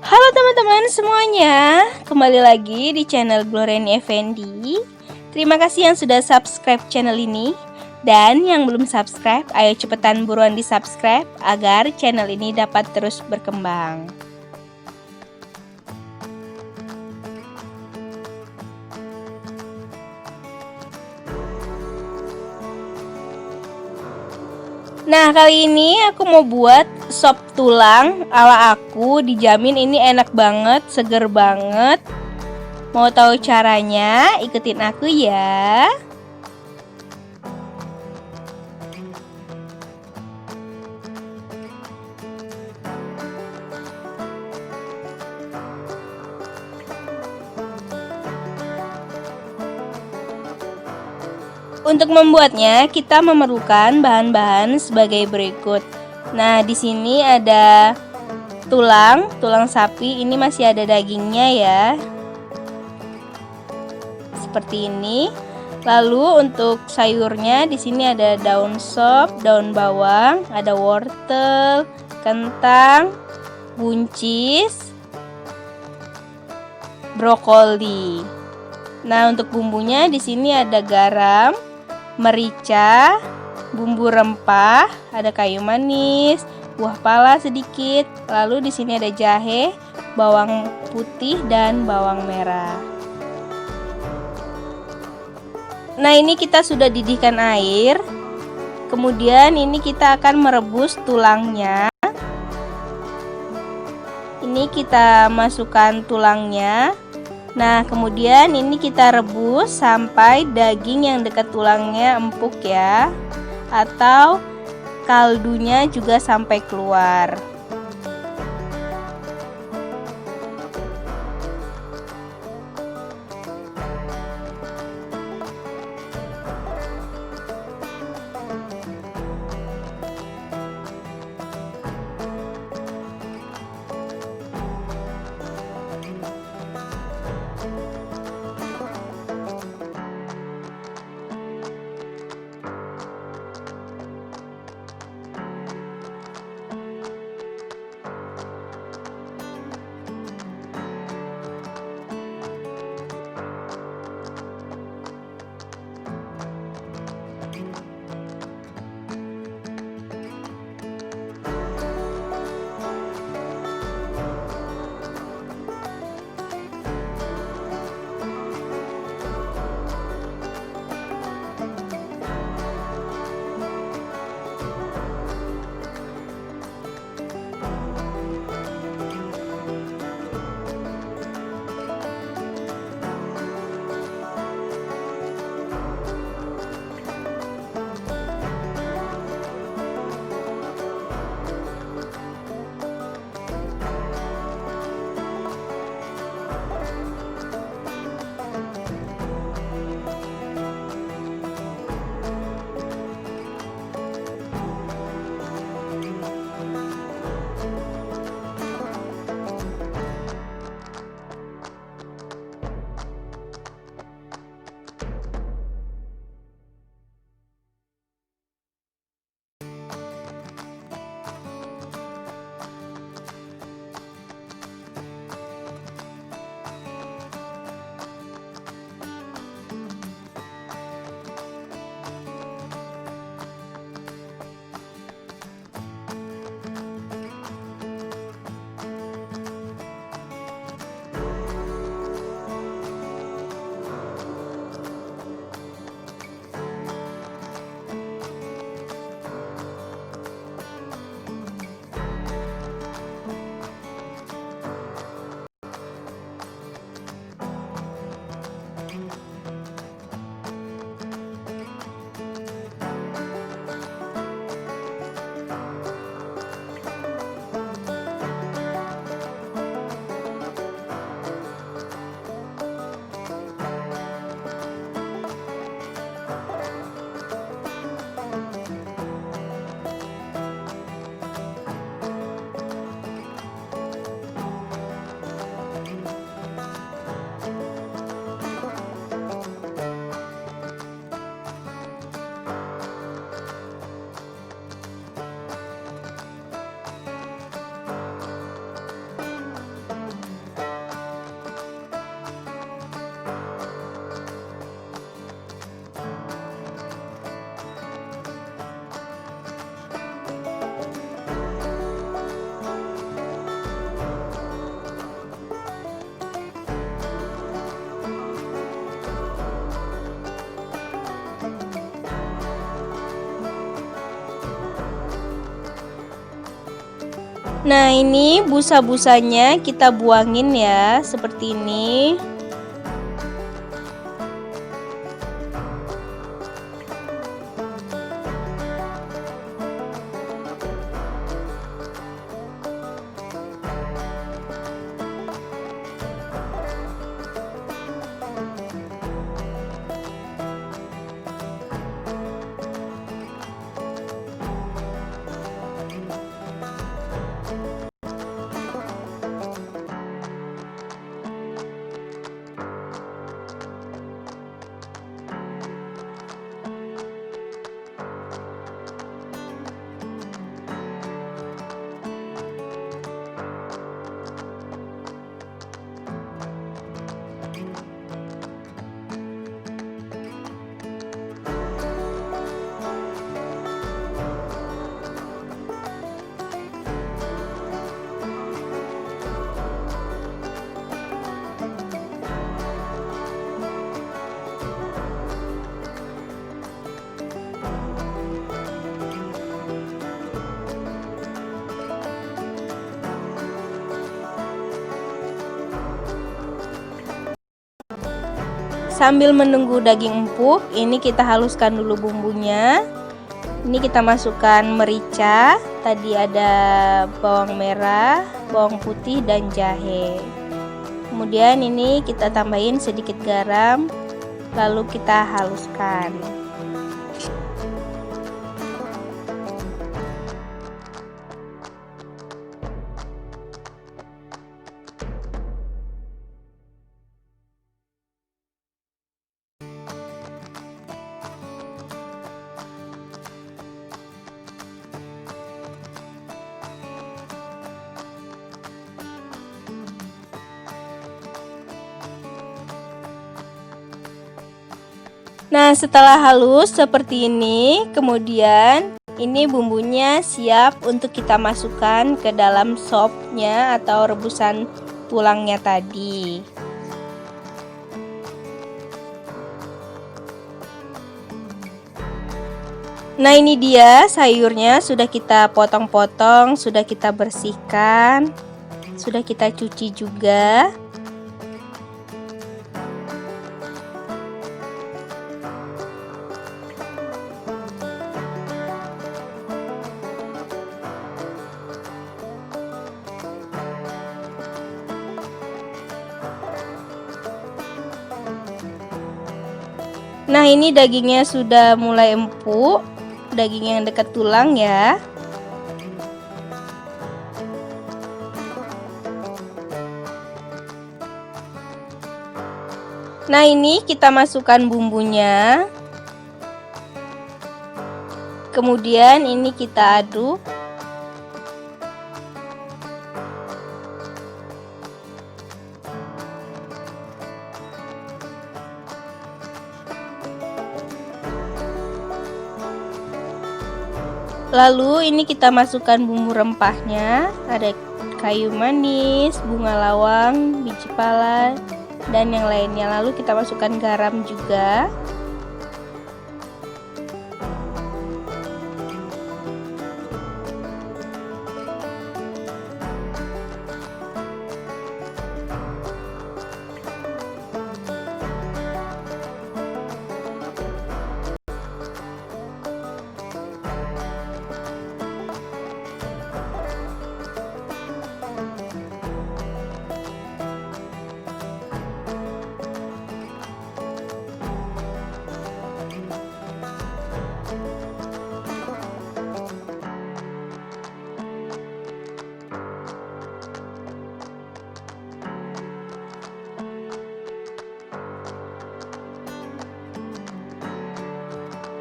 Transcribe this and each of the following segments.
Halo teman-teman semuanya, kembali lagi di channel Gloriani Effendi. Terima kasih yang sudah subscribe channel ini. Dan yang belum subscribe, ayo cepetan buruan di subscribe agar channel ini dapat terus berkembang. Nah, kali ini aku mau buat sop tulang ala aku. Dijamin ini enak banget, seger banget. Mau tahu caranya? Ikutin aku ya. Untuk membuatnya, kita memerlukan bahan-bahan sebagai berikut. Nah, di sini ada tulang sapi. Ini masih ada dagingnya ya. Seperti ini. Lalu untuk sayurnya di sini ada daun sop, daun bawang, ada wortel, kentang, buncis, brokoli. Nah, untuk bumbunya di sini ada garam, merica, bumbu rempah, ada kayu manis, buah pala sedikit, lalu di sini ada jahe, bawang putih dan bawang merah. Nah, ini kita sudah didihkan air. Kemudian ini kita akan merebus tulangnya. Ini kita masukkan tulangnya. Nah, kemudian ini kita rebus sampai daging yang dekat tulangnya empuk ya, atau kaldunya juga sampai keluar. Nah, ini busa-busanya kita buangin ya, seperti ini. Sambil menunggu daging empuk, ini kita haluskan dulu bumbunya. Ini kita masukkan merica, tadi ada bawang merah, bawang putih, dan jahe. Kemudian ini kita tambahin sedikit garam, lalu kita haluskan. Nah, setelah halus seperti ini, kemudian ini bumbunya siap untuk kita masukkan ke dalam sopnya atau rebusan tulangnya tadi. Nah, ini dia sayurnya sudah kita potong-potong, sudah kita bersihkan, sudah kita cuci juga. Nah, ini dagingnya sudah mulai empuk, daging yang dekat tulang ya. Nah, ini kita masukkan bumbunya. Kemudian ini kita aduk. Lalu ini kita masukkan bumbu rempahnya, ada kayu manis, bunga lawang, biji pala, dan yang lainnya. Lalu kita masukkan garam juga.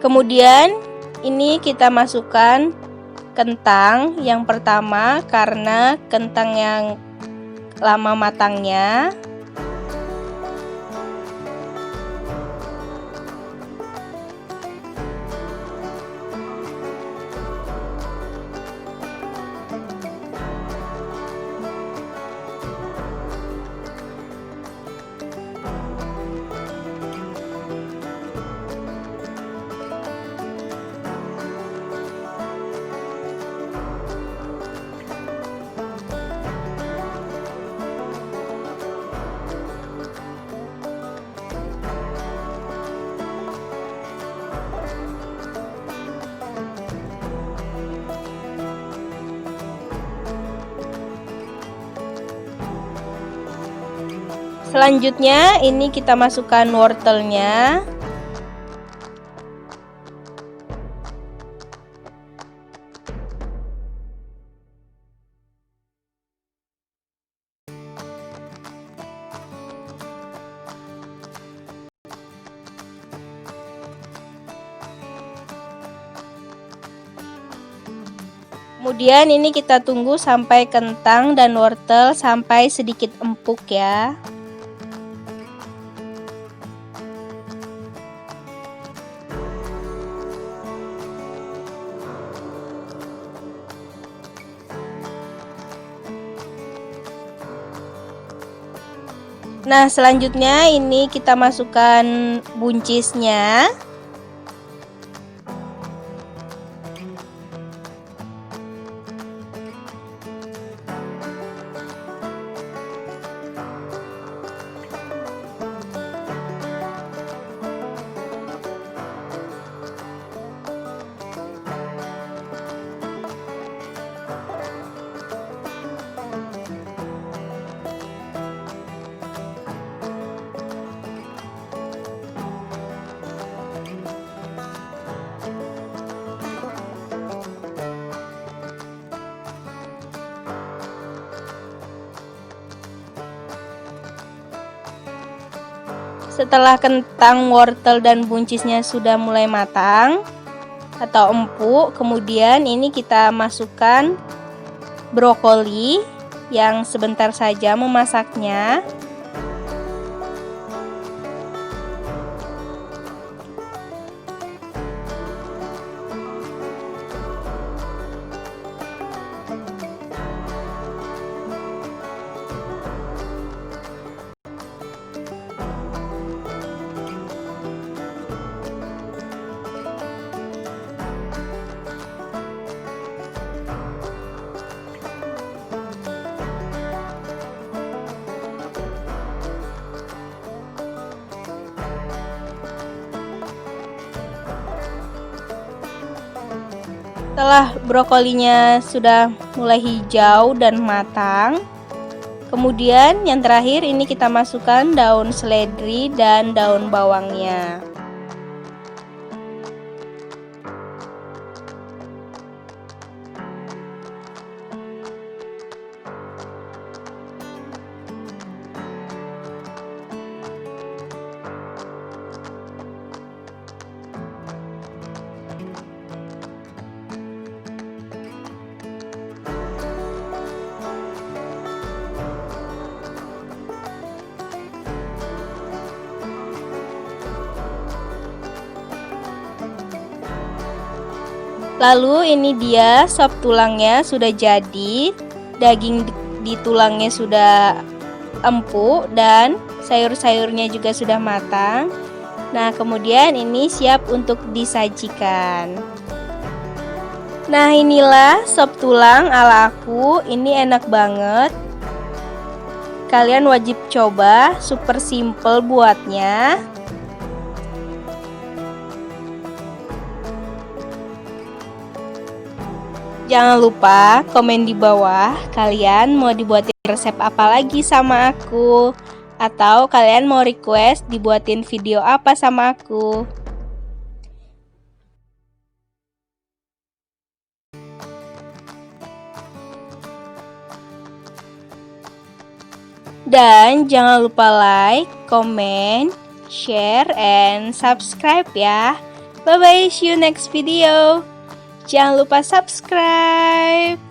Kemudian ini kita masukkan kentang yang pertama karena kentang yang lama matangnya. Selanjutnya ini kita masukkan wortelnya. Kemudian ini kita tunggu sampai kentang dan wortel sampai sedikit empuk ya. Nah, selanjutnya ini kita masukkan buncisnya. Setelah kentang, wortel, dan buncisnya sudah mulai matang atau empuk, kemudian ini kita masukkan brokoli yang sebentar saja memasaknya. Setelah brokolinya sudah mulai hijau dan matang, kemudian yang terakhir ini kita masukkan daun seledri dan daun bawangnya. Lalu ini dia sop tulangnya sudah jadi, daging di tulangnya sudah empuk dan sayur-sayurnya juga sudah matang. Nah, kemudian ini siap untuk disajikan. Nah, inilah sop tulang ala aku, ini enak banget. Kalian wajib coba, super simple buatnya. Jangan lupa komen di bawah kalian mau dibuatin resep apa lagi sama aku, atau kalian mau request dibuatin video apa sama aku. Dan jangan lupa like, comment, share, and subscribe ya. Bye bye, see you next video. Jangan lupa subscribe.